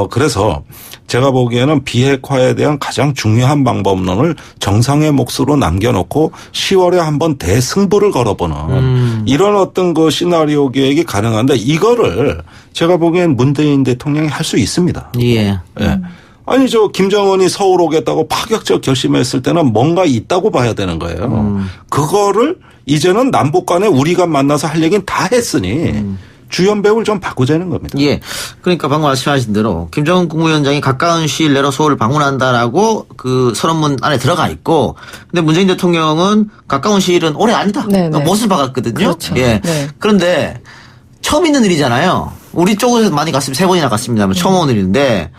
그래서 제가 보기에는 비핵화에 대한 가장 중요한 방법론을 정상의 몫으로 남겨놓고 10월에 한번 대승부를 걸어보는 이런 어떤 그 시나리오 계획이 가능한데 이거를 제가 보기엔 문재인 대통령이 할 수 있습니다. 예. 예. 아니 김정은이 서울 오겠다고 파격적 결심했을 때는 뭔가 있다고 봐야 되는 거예요. 그거를 이제는 남북 간에 우리가 만나서 할 얘기는 다 했으니 주연 배우를 좀 바꾸자는 겁니다. 예. 그러니까 방금 말씀하신 대로 김정은 국무위원장이 가까운 시일 내로 서울을 방문한다라고 그 선언문 안에 들어가 있고, 근데 문재인 대통령은 가까운 시일은 올해 아니다. 네네. 못을 박았거든요. 그렇죠. 예. 네. 그런데 처음 있는 일이잖아요. 우리 쪽에서 많이 갔으면 3번이나 갔습니다만 처음 오는 일인데,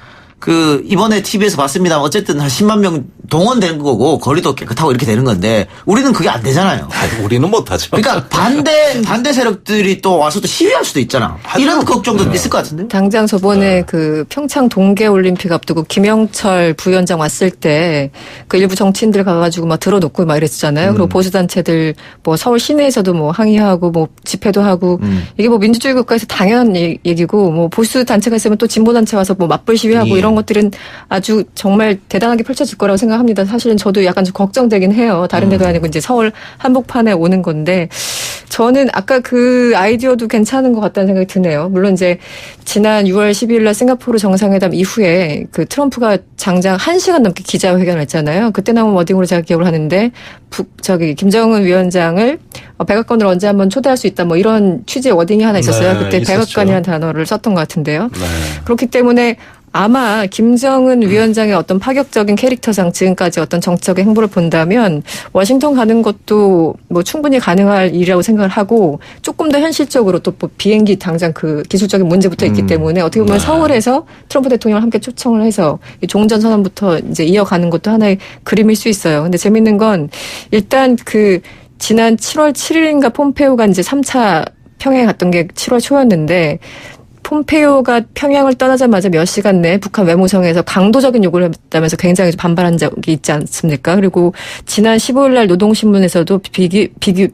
이번에 TV에서 봤습니다만 어쨌든 한 10만 명 동원된 거고 거리도 깨끗하고 이렇게 되는 건데 우리는 그게 안 되잖아요. 우리는 못하죠. 그러니까 반대 세력들이 또 와서 또 시위할 수도 있잖아. 이런 걱정도 있을 것 같은데. 당장 저번에 그 평창 동계올림픽 앞두고 김영철 부위원장 왔을 때 그 일부 정치인들 가가지고 막 들어놓고 막 이랬잖아요. 그리고 보수단체들 뭐 서울 시내에서도 뭐 항의하고 뭐 집회도 하고 이게 뭐 민주주의 국가에서 당연한 얘기고 뭐 보수단체가 있으면 또 진보단체 와서 뭐 맞불 시위하고 예. 이런 것들은 아주 정말 대단하게 펼쳐질 거라고 생각합니다. 사실은 저도 약간 좀 걱정되긴 해요. 다른 데도 아니고 이제 서울 한복판에 오는 건데 저는 아까 그 아이디어도 괜찮은 것 같다는 생각이 드네요. 물론 이제 지난 6월 12일 날 싱가포르 정상회담 이후에 그 트럼프가 장장 1시간 넘게 기자회견을 했잖아요. 그때 나온 워딩으로 제가 기억을 하는데 김정은 위원장을 백악관으로 언제 한번 초대할 수 있다 뭐 이런 취지의 워딩이 하나 있었어요. 네, 그때 있었죠. 백악관이라는 단어를 썼던 것 같은데요. 네. 그렇기 때문에 아마 김정은 위원장의 어떤 파격적인 캐릭터상 지금까지 어떤 정책의 행보를 본다면 워싱턴 가는 것도 뭐 충분히 가능할 일이라고 생각을 하고 조금 더 현실적으로 또 뭐 비행기 당장 그 기술적인 문제부터 있기 때문에 어떻게 보면 서울에서 트럼프 대통령을 함께 초청을 해서 이 종전 선언부터 이제 이어가는 것도 하나의 그림일 수 있어요. 근데 재밌는 건 일단 그 지난 7월 7일인가 폼페오가 이제 3차 평양에 갔던 게 7월 초였는데 폼페이오가 평양을 떠나자마자 몇 시간 내에 북한 외무성에서 강도적인 요구를 했다면서 굉장히 반발한 적이 있지 않습니까? 그리고 지난 15일 날 노동신문에서도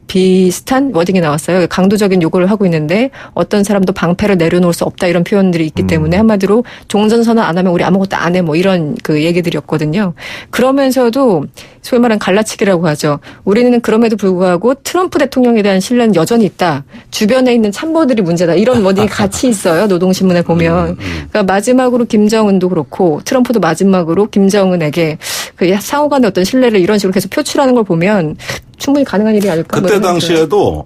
비슷한 워딩이 나왔어요. 강도적인 요구를 하고 있는데 어떤 사람도 방패를 내려놓을 수 없다 이런 표현들이 있기 때문에 한마디로 종전선언 안 하면 우리 아무것도 안 해 뭐 이런 그 얘기들이었거든요. 그러면서도 소위 말하는 갈라치기라고 하죠. 우리는 그럼에도 불구하고 트럼프 대통령에 대한 신뢰는 여전히 있다. 주변에 있는 참모들이 문제다. 이런 워딩이 같이 있어요. 노동신문에 보면. 그러니까 마지막으로 김정은도 그렇고 트럼프도 마지막으로 김정은에게 그 상호 간의 어떤 신뢰를 이런 식으로 계속 표출하는 걸 보면 충분히 가능한 일이 아닐까. 그때 당시에도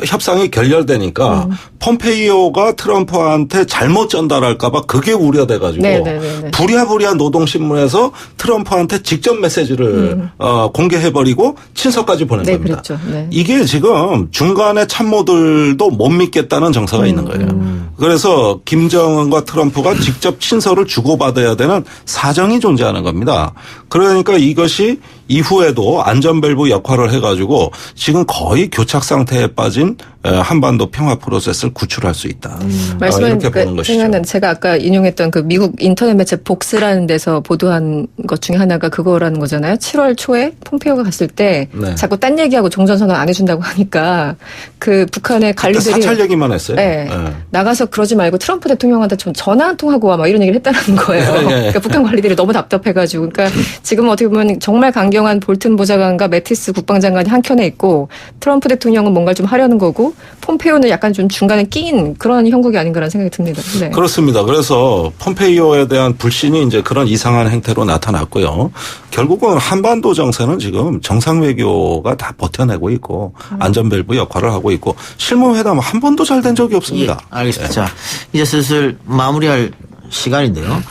협상이 결렬되니까 폼페이오가 트럼프한테 잘못 전달할까봐 그게 우려돼가지고 네네네네. 부랴부랴 노동신문에서 트럼프한테 직접 메시지를 공개해버리고 친서까지 보낸 네, 겁니다. 그랬죠. 네. 이게 지금 중간에 참모들도 못 믿겠다는 정서가 있는 거예요. 그래서 김정은과 트럼프가 직접 친서를 주고받아야 되는 사정이 존재하는 겁니다. 그러니까 이것이 이후에도 안전밸브 역할을 해가지고 지금 거의 교착 상태에 빠진 한반도 평화 프로세스를 구출할 수 있다. 이렇게 보는 것이죠. 생각난 제가 아까 인용했던 그 미국 인터넷 매체 복스라는 데서 보도한 것 중에 하나가 그거라는 거잖아요. 7월 초에 폼페이오가 갔을 때 네. 자꾸 딴 얘기하고 종전선언 안 해준다고 하니까 그 북한의 관리들이 사찰 얘기만 했어요. 네. 네. 나가서 그러지 말고 트럼프 대통령한테 좀 전화 한 통 하고 와 막 이런 얘기를 했다는 거예요. 네. 그러니까 북한 관리들이 너무 답답해가지고 그러니까 지금 어떻게 보면 정말 강경한 볼튼 보좌관과 매티스 국방장관이 한켠에 있고 트럼프 대통령은 뭔가 좀 하려는 거고 폼페이오는 약간 좀 중간에 끼인 그런 형국이 아닌가라는 생각이 듭니다. 네. 그렇습니다. 그래서 폼페이오에 대한 불신이 이제 그런 이상한 행태로 나타났고요. 결국은 한반도 정세는 지금 정상 외교가 다 버텨내고 있고 안전밸브 역할을 하고 있고 실무회담 한 번도 잘 된 적이 없습니다. 예, 알겠습니다. 자, 이제 슬슬 마무리할 시간인데요.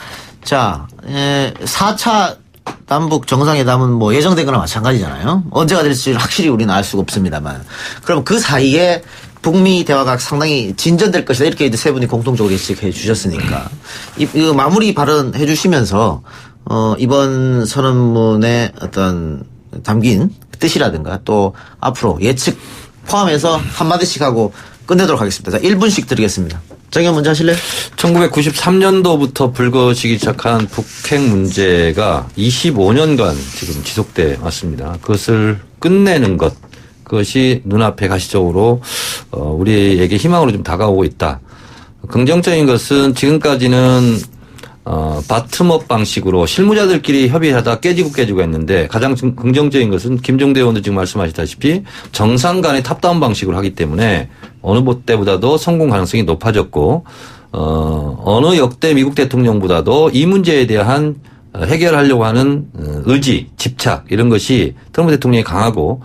자, 4차 남북 정상회담은 뭐 예정된 거나 마찬가지잖아요. 언제가 될지 확실히 우리는 알 수가 없습니다만. 그럼 그 사이에 북미 대화가 상당히 진전될 것이다. 이렇게 이제 세 분이 공통적으로 예측해 주셨으니까. 이 마무리 발언 해 주시면서, 이번 선언문에 어떤 담긴 뜻이라든가 또 앞으로 예측 포함해서 한마디씩 하고 끝내도록 하겠습니다. 자, 1분씩 드리겠습니다. 정현 먼저 하실래요? 1993년도부터 불거지기 시작한 북핵 문제가 25년간 지금 지속돼 왔습니다. 그것을 끝내는 것, 그것이 눈앞에 가시적으로 우리에게 희망으로 좀 다가오고 있다. 긍정적인 것은 지금까지는 바텀업 방식으로 실무자들끼리 협의하다 깨지고 했는데 가장 긍정적인 것은 김종대 의원도 지금 말씀하셨다시피 정상 간의 탑다운 방식으로 하기 때문에 어느 때보다도 성공 가능성이 높아졌고 어느 역대 미국 대통령보다도 이 문제에 대한 해결하려고 하는 의지, 집착 이런 것이 트럼프 대통령이 강하고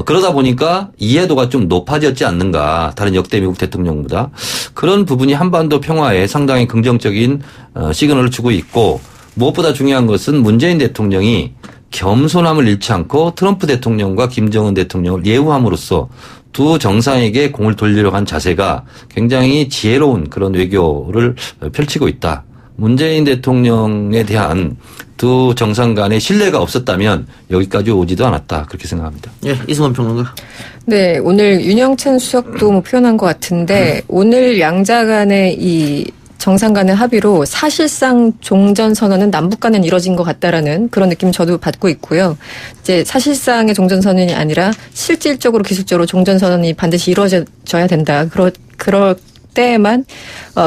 그러다 보니까 이해도가 좀 높아졌지 않는가 다른 역대 미국 대통령보다 그런 부분이 한반도 평화에 상당히 긍정적인 시그널을 주고 있고 무엇보다 중요한 것은 문재인 대통령이 겸손함을 잃지 않고 트럼프 대통령과 김정은 대통령을 예우함으로써 두 정상에게 공을 돌리려고 한 자세가 굉장히 지혜로운 그런 외교를 펼치고 있다. 문재인 대통령에 대한 두 정상 간의 신뢰가 없었다면 여기까지 오지도 않았다. 그렇게 생각합니다. 예, 이승원 평론가. 네, 오늘 윤영찬 수석도 뭐 표현한 것 같은데 오늘 양자 간의 이 정상 간의 합의로 사실상 종전선언은 남북 간은 이뤄진 것 같다라는 그런 느낌 저도 받고 있고요. 이제 사실상의 종전선언이 아니라 실질적으로 기술적으로 종전선언이 반드시 이루어져야 된다. 그럴 때에만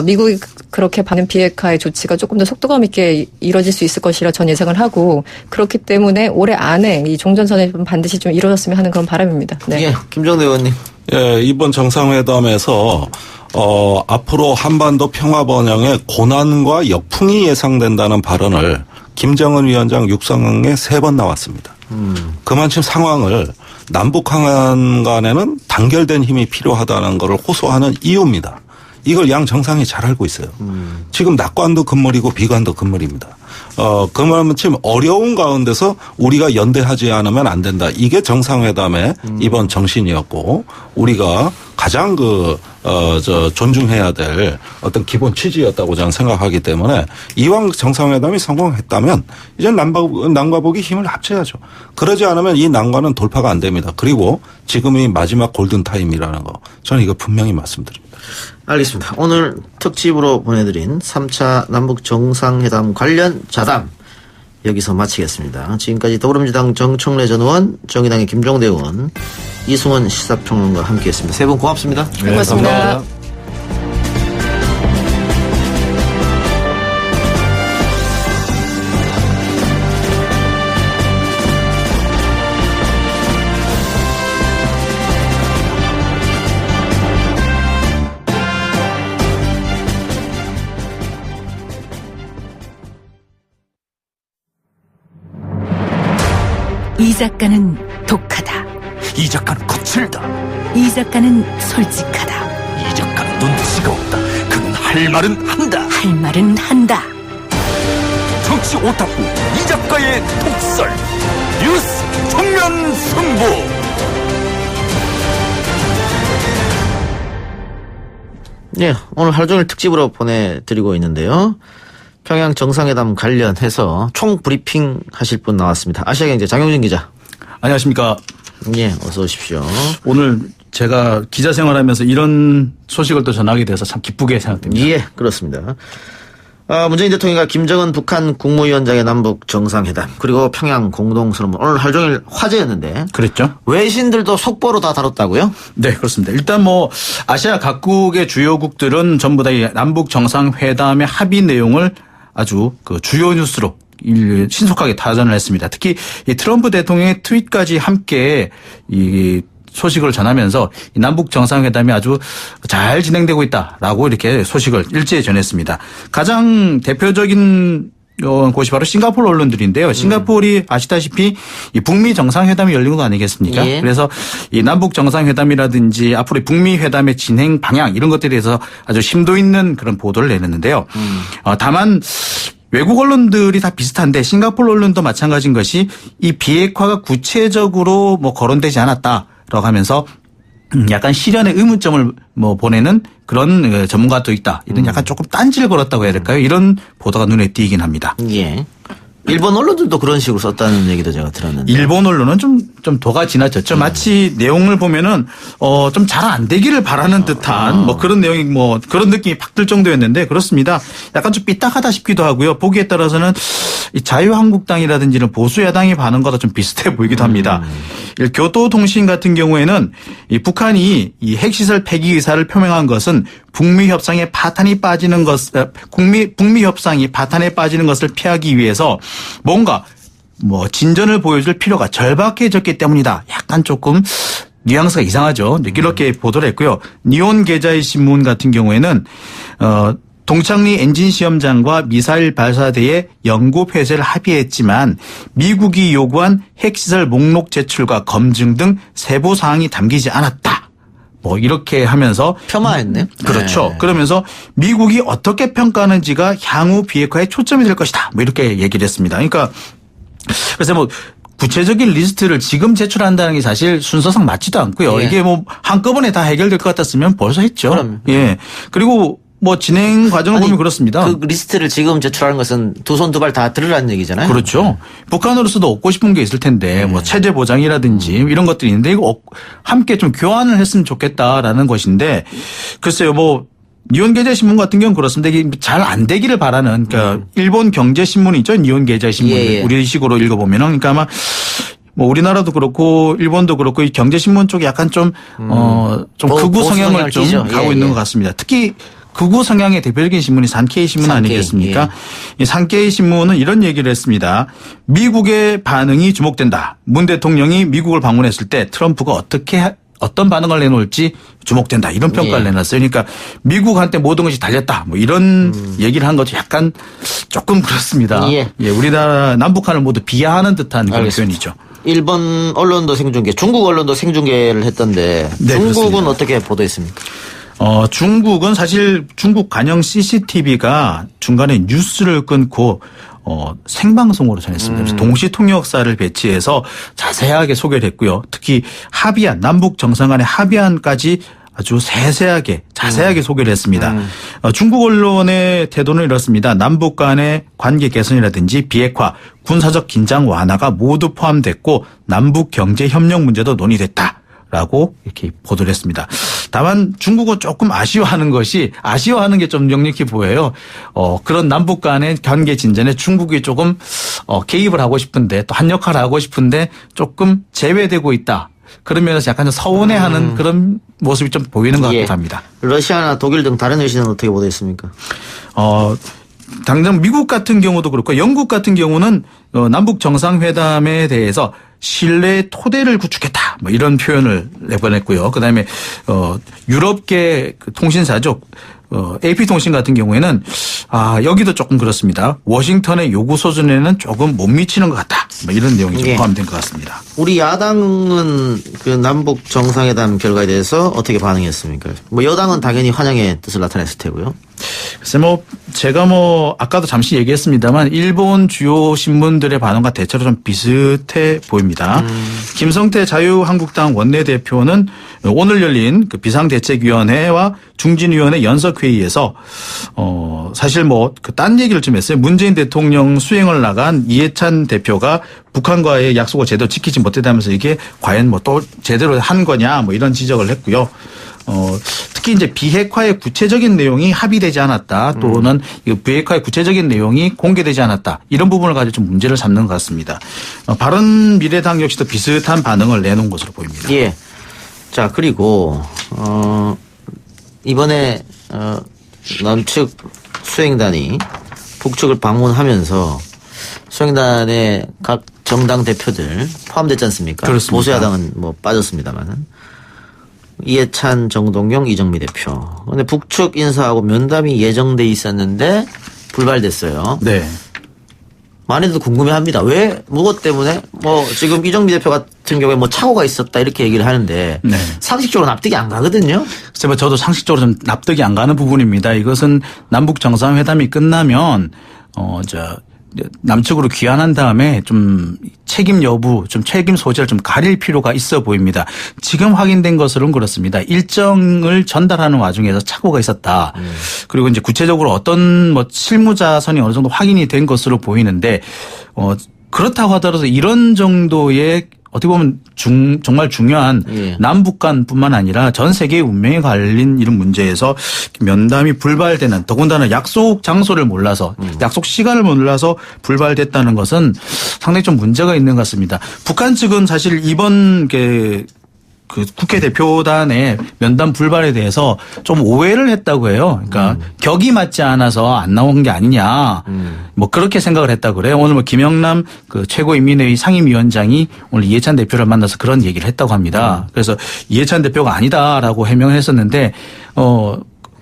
미국이 그렇게 받는 비핵화의 조치가 조금 더 속도감 있게 이뤄질 수 있을 것이라 전 예상을 하고 그렇기 때문에 올해 안에 이 종전선언이 반드시 좀 이루어졌으면 하는 그런 바람입니다. 네. 예, 김정대 의원님. 예, 이번 정상회담에서 앞으로 한반도 평화 번영에 고난과 역풍이 예상된다는 발언을 김정은 위원장 육성에 3번 나왔습니다. 그만큼 상황을 남북 간에는 단결된 힘이 필요하다는 것을 호소하는 이유입니다. 이걸 양 정상이 잘 알고 있어요. 지금 낙관도 금물이고 비관도 금물입니다. 그만큼 어려운 가운데서 우리가 연대하지 않으면 안 된다. 이게 정상회담의 이번 정신이었고 우리가 가장 존중해야 될 어떤 기본 취지였다고 저는 생각하기 때문에 이왕 정상회담이 성공했다면 이제 남과 북이 힘을 합쳐야죠. 그러지 않으면 이 난관은 돌파가 안 됩니다. 그리고 지금이 마지막 골든타임이라는 거 저는 이거 분명히 말씀드립니다. 알겠습니다. 오늘 특집으로 보내드린 3차 남북 정상회담 관련 자담 여기서 마치겠습니다. 지금까지 더불어민주당 정청래 전 의원, 정의당의 김종대 의원, 이승원 시사평론가와 함께했습니다. 세 분 고맙습니다. 네, 고맙습니다. 감사합니다. 이 작가는 독하다. 이 작가는 거칠다. 이 작가는 솔직하다. 이 작가는 눈치가 없다. 그는 할 말은 한다. 할 말은 한다. 정치 오타쿠 이 작가의 독설. 뉴스 정면 승부. 예, 오늘 하루 종일 특집으로 보내드리고 있는데요. 평양 정상회담 관련해서 총 브리핑 하실 분 나왔습니다. 아시아경제 장용진 기자. 안녕하십니까. 예, 어서 오십시오. 오늘 제가 기자 생활하면서 이런 소식을 또 전하게 돼서 참 기쁘게 생각됩니다. 예, 그렇습니다. 문재인 대통령과 김정은 북한 국무위원장의 남북 정상회담 그리고 평양 공동선언문 오늘 하루 종일 화제였는데 그랬죠? 외신들도 속보로 다 다뤘다고요? 네, 그렇습니다. 일단 뭐 아시아 각국의 주요국들은 전부 다 이 남북 정상회담의 합의 내용을 아주 그 주요 뉴스로 신속하게 타전을 했습니다. 특히 이 트럼프 대통령의 트윗까지 함께 이 소식을 전하면서 이 남북 정상회담이 아주 잘 진행되고 있다라고 이렇게 소식을 일제히 전했습니다. 가장 대표적인 곳이 바로 싱가포르 언론들인데요. 싱가포르이 아시다시피 이 북미 정상회담이 열린 거 아니겠습니까? 예. 그래서 이 남북 정상회담이라든지 앞으로 북미 회담의 진행 방향 이런 것들에 대해서 아주 심도 있는 그런 보도를 내놨는데요. 다만 외국 언론들이 다 비슷한데 싱가포르 언론도 마찬가지인 것이 이 비핵화가 구체적으로 뭐 거론되지 않았다라고 하면서 약간 실현의 의문점을 뭐 보내는 그런 전문가도 있다. 이런 약간 조금 딴지를 걸었다고 해야 될까요? 이런 보도가 눈에 띄긴 합니다. 예. 일본 언론들도 그런 식으로 썼다는 얘기도 제가 들었는데. 일본 언론은 좀 도가 지나쳤죠. 마치 내용을 보면은, 좀 잘 안 되기를 바라는 듯한 뭐 그런 내용이 뭐 그런 느낌이 팍 들 정도였는데 그렇습니다. 약간 좀 삐딱하다 싶기도 하고요. 보기에 따라서는 이 자유한국당이라든지는 보수야당이 반응과도 좀 비슷해 보이기도 합니다. 교토통신 같은 경우에는 이 북한이 이 핵시설 폐기 의사를 표명한 것은 북미 협상에 파탄이 빠지는 북미 협상이 파탄에 빠지는 것을 피하기 위해서 뭔가 뭐 진전을 보여줄 필요가 절박해졌기 때문이다. 약간 조금 뉘앙스가 이상하죠. 이렇게 보도를 했고요. 니온 게자이 신문 같은 경우에는 동창리 엔진 시험장과 미사일 발사대의 연구 폐쇄를 합의했지만 미국이 요구한 핵시설 목록 제출과 검증 등 세부 사항이 담기지 않았다. 뭐 이렇게 하면서 폄하했네. 그렇죠. 네. 그러면서 미국이 어떻게 평가하는지가 향후 비핵화에 초점이 될 것이다. 뭐 이렇게 얘기를 했습니다. 그러니까 그래서 뭐 구체적인 리스트를 지금 제출한다는 게 사실 순서상 맞지도 않고요. 예. 이게 뭐 한꺼번에 다 해결될 것 같았으면 벌써 했죠. 그럼. 예. 그리고 뭐 진행 과정을 아니, 보면 그렇습니다. 그 리스트를 지금 제출하는 것은 두 손 두 발 다 들으라는 얘기잖아요. 그렇죠. 북한으로서도 얻고 싶은 게 있을 텐데 뭐 체제 보장이라든지 이런 것들이 있는데 이거 함께 좀 교환을 했으면 좋겠다라는 것인데 글쎄요 뭐 니혼계좌신문 같은 경우는 그렇습니다. 이게 잘 안 되기를 바라는 그러니까 일본 경제신문이 있죠. 니혼계좌신문 예. 우리식으로 읽어보면은 그러니까 아마 뭐 우리나라도 그렇고 일본도 그렇고 이 경제신문 쪽이 약간 좀 극우 보수 성향을 성향을 좀 띠죠. 가고 예, 있는 예. 것 같습니다. 특히 극우 성향의 대표적인 신문이 산케이 신문 산케이, 아니겠습니까? 이 산케이 신문은 이런 얘기를 했습니다. 미국의 반응이 주목된다. 문 대통령이 미국을 방문했을 때 트럼프가 어떤 반응을 내놓을지 주목된다. 이런 평가를 예. 내놨어요. 그러니까 미국한테 모든 것이 달렸다. 뭐 이런 얘기를 한 것도 약간 조금 그렇습니다. 예. 우리나라 남북한을 모두 비하하는 듯한 그런 알겠습니다. 표현이죠. 일본 언론도 생중계, 중국 언론도 생중계를 했던데 네, 중국은 그렇습니다. 어떻게 보도했습니까? 중국은 사실 중국 관영 CCTV가 중간에 뉴스를 끊고 생방송으로 전했습니다. 그래서 동시 통역사를 배치해서 자세하게 소개를 했고요. 특히 합의안, 남북 정상간의 합의안까지 아주 세세하게 자세하게 소개를 했습니다. 중국 언론의 태도는 이렇습니다. 남북 간의 관계 개선이라든지 비핵화, 군사적 긴장 완화가 모두 포함됐고 남북 경제 협력 문제도 논의됐다. 라고 이렇게 보도를 했습니다. 다만 중국은 조금 아쉬워하는 게 좀 역력해 보여요. 그런 남북 간의 관계 진전에 중국이 조금 개입을 하고 싶은데 또 한 역할을 하고 싶은데 조금 제외되고 있다. 그런 면에서 약간 좀 서운해하는 그런 모습이 좀 보이는 것 같기도 예. 합니다. 러시아나 독일 등 다른 외신은 어떻게 보도했습니까? 당장 미국 같은 경우도 그렇고 영국 같은 경우는 남북 정상회담에 대해서 신뢰의 토대를 구축했다. 뭐 이런 표현을 내보냈고요. 그다음에 유럽계 그 통신사죠. AP통신 같은 경우에는 여기도 조금 그렇습니다. 워싱턴의 요구 수준에는 조금 못 미치는 것 같다. 뭐 이런 내용이 좀 예. 포함된 것 같습니다. 우리 야당은 그 남북 정상회담 결과에 대해서 어떻게 반응했습니까? 뭐 여당은 당연히 환영의 뜻을 나타냈을 테고요. 글쎄 제가 아까도 잠시 얘기했습니다만 일본 주요 신문들의 반응과 대체로 좀 비슷해 보입니다. 김성태 자유한국당 원내대표는 오늘 열린 그 비상대책위원회와 중진위원회 연석회의에서 사실 그 딴 얘기를 좀 했어요. 문재인 대통령 수행을 나간 이해찬 대표가 북한과의 약속을 제대로 지키지 못했다면서 이게 과연 또 제대로 한 거냐 이런 지적을 했고요. 특히 이제 비핵화의 구체적인 내용이 합의되지 않았다 또는 비핵화의 구체적인 내용이 공개되지 않았다 이런 부분을 가지고 좀 문제를 삼는 것 같습니다. 바른미래당 역시도 비슷한 반응을 내놓은 것으로 보입니다. 예. 자, 그리고 이번에 남측 수행단이 북측을 방문하면서 수행단의 각 정당 대표들 포함됐지 않습니까? 그렇습니다. 보수야당은 빠졌습니다만은. 이해찬, 정동영, 이정미 대표. 근데 북측 인사하고 면담이 예정돼 있었는데 불발됐어요. 네. 많이들 궁금해합니다. 왜 무엇 때문에 지금 이정미 대표 같은 경우에 착오가 있었다 이렇게 얘기를 하는데 네. 상식적으로 납득이 안 가거든요. 글쎄 저도 상식적으로 좀 납득이 안 가는 부분입니다. 이것은 남북 정상회담이 끝나면 남측으로 귀환한 다음에 좀 책임 여부, 좀 책임 소재를 좀 가릴 필요가 있어 보입니다. 지금 확인된 것으로는 그렇습니다. 일정을 전달하는 와중에서 착오가 있었다. 그리고 이제 구체적으로 어떤 실무자선이 어느 정도 확인이 된 것으로 보이는데 그렇다고 하더라도 이런 정도의 어떻게 보면 정말 중요한 예. 남북 간뿐만 아니라 전 세계의 운명에 관린 이런 문제에서 면담이 불발되는 더군다나 약속 장소를 몰라서 약속 시간을 몰라서 불발됐다는 것은 상당히 좀 문제가 있는 것 같습니다. 북한 측은 사실 이번 그 국회 대표단의 면담 불발에 대해서 좀 오해를 했다고 해요. 그러니까 격이 맞지 않아서 안 나온 게 아니냐. 그렇게 생각을 했다고 그래요. 오늘 김영남 그 최고인민회의 상임위원장이 오늘 이해찬 대표를 만나서 그런 얘기를 했다고 합니다. 그래서 이해찬 대표가 아니다라고 해명을 했었는데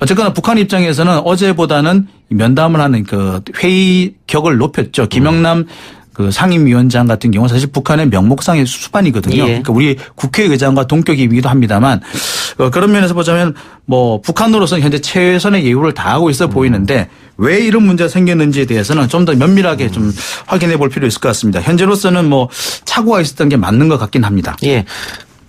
어쨌거나 북한 입장에서는 어제보다는 면담을 하는 그 회의 격을 높였죠. 김영남 그 상임위원장 같은 경우는 사실 북한의 명목상의 수반이거든요. 예. 그러니까 우리 국회의장과 동격이기도 합니다만 그런 면에서 보자면 뭐 북한으로서는 현재 최선의 예우를 다하고 있어 보이는데 왜 이런 문제가 생겼는지에 대해서는 좀 더 면밀하게 좀 확인해 볼 필요 있을 것 같습니다. 현재로서는 뭐 착오가 있었던 게 맞는 것 같긴 합니다. 예.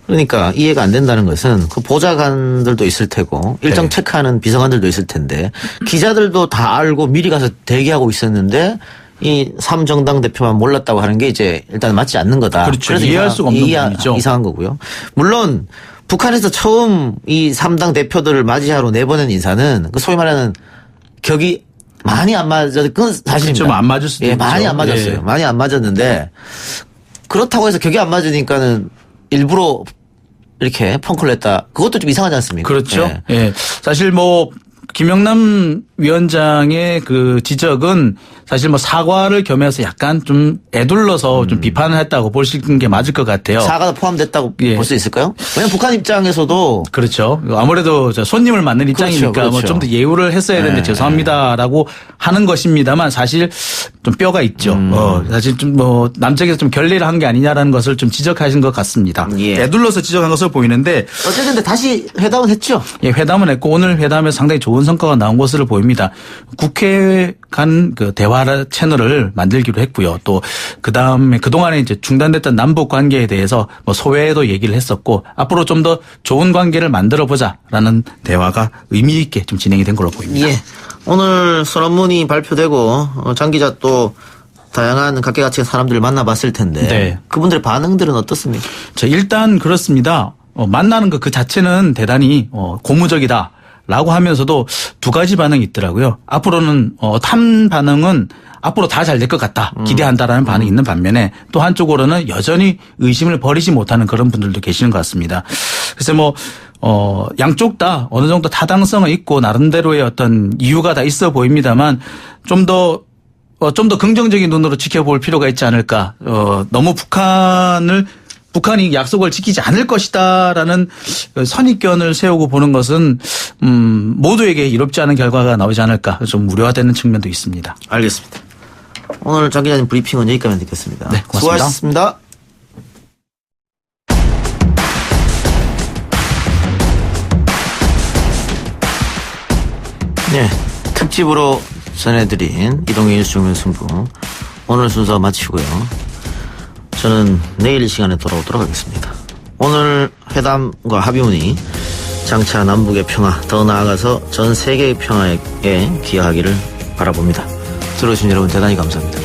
그러니까 이해가 안 된다는 것은 그 보좌관들도 있을 테고 일정 네. 체크하는 비서관들도 있을 텐데 기자들도 다 알고 미리 가서 대기하고 있었는데 이 3정당 대표만 몰랐다고 하는 게 이제 일단 맞지 않는 거다. 그렇죠. 그래서 이해할 수가 없는 부분이죠. 이상한 거고요. 물론 북한에서 처음 이 3당 대표들을 맞이하러 내보낸 인사는 그 소위 말하는 격이 많이 안 맞았던 건 사실입니다. 좀 안 맞을 수도 예, 있죠. 많이 안 맞았어요. 예. 많이 안 맞았는데 그렇다고 해서 격이 안 맞으니까는 일부러 이렇게 펑크를 냈다. 그것도 좀 이상하지 않습니까? 그렇죠. 예. 예. 사실 뭐 김영남 위원장의 그 지적은 사실 뭐 사과를 겸해서 약간 좀 애둘러서 좀 비판을 했다고 볼 수 있는 게 맞을 것 같아요. 사과도 포함됐다고 예. 볼 수 있을까요? 왜냐면 북한 입장에서도 그렇죠. 아무래도 저 손님을 맞는 입장이니까 그렇죠. 뭐 좀 더 예우를 했어야 되는데 네. 죄송합니다라고 하는 것입니다만 사실 좀 뼈가 있죠. 사실 좀 뭐 남쪽에서 좀 결례를 한 게 아니냐라는 것을 좀 지적하신 것 같습니다. 예. 애둘러서 지적한 것으로 보이는데 어쨌든 근데 다시 회담은 했죠. 예, 회담을 했고 오늘 회담에서 상당히 좋은 성과가 나온 것으로 보입니다. 국회 간 그 대화 채널을 만들기로 했고요. 또 그다음에 그동안에 이제 중단됐던 남북 관계에 대해서 뭐 소외도 얘기를 했었고 앞으로 좀 더 좋은 관계를 만들어 보자라는 대화가 의미 있게 좀 진행이 된 걸로 보입니다. 예. 오늘 선언문이 발표되고 장 기자 또 다양한 각계각층의 사람들을 만나봤을 텐데 네. 그분들의 반응들은 어떻습니까? 자, 일단 그렇습니다. 만나는 것 그 자체는 대단히 고무적이다. 라고 하면서도 두 가지 반응이 있더라고요. 앞으로는 한 반응은 앞으로 다 잘 될 것 같다. 기대한다라는 반응이 있는 반면에 또 한쪽으로는 여전히 의심을 버리지 못하는 그런 분들도 계시는 것 같습니다. 그래서 뭐 양쪽 다 어느 정도 타당성은 있고 나름대로의 어떤 이유가 다 있어 보입니다만 좀 더 긍정적인 눈으로 지켜볼 필요가 있지 않을까. 너무 북한이 약속을 지키지 않을 것이다라는 선입견을 세우고 보는 것은 모두에게 이롭지 않은 결과가 나오지 않을까 좀 우려가 되는 측면도 있습니다. 알겠습니다. 오늘 장 기자님 브리핑은 여기까지 듣겠습니다. 네, 고맙습니다. 수고하셨습니다. 네, 특집으로 전해드린 이동희 뉴스 정면 승부 오늘 순서 마치고요. 저는 내일 이 시간에 돌아오도록 하겠습니다. 오늘 회담과 합의문이 장차 남북의 평화, 더 나아가서 전 세계의 평화에 기여하기를 바라봅니다. 들어주신 여러분 대단히 감사합니다.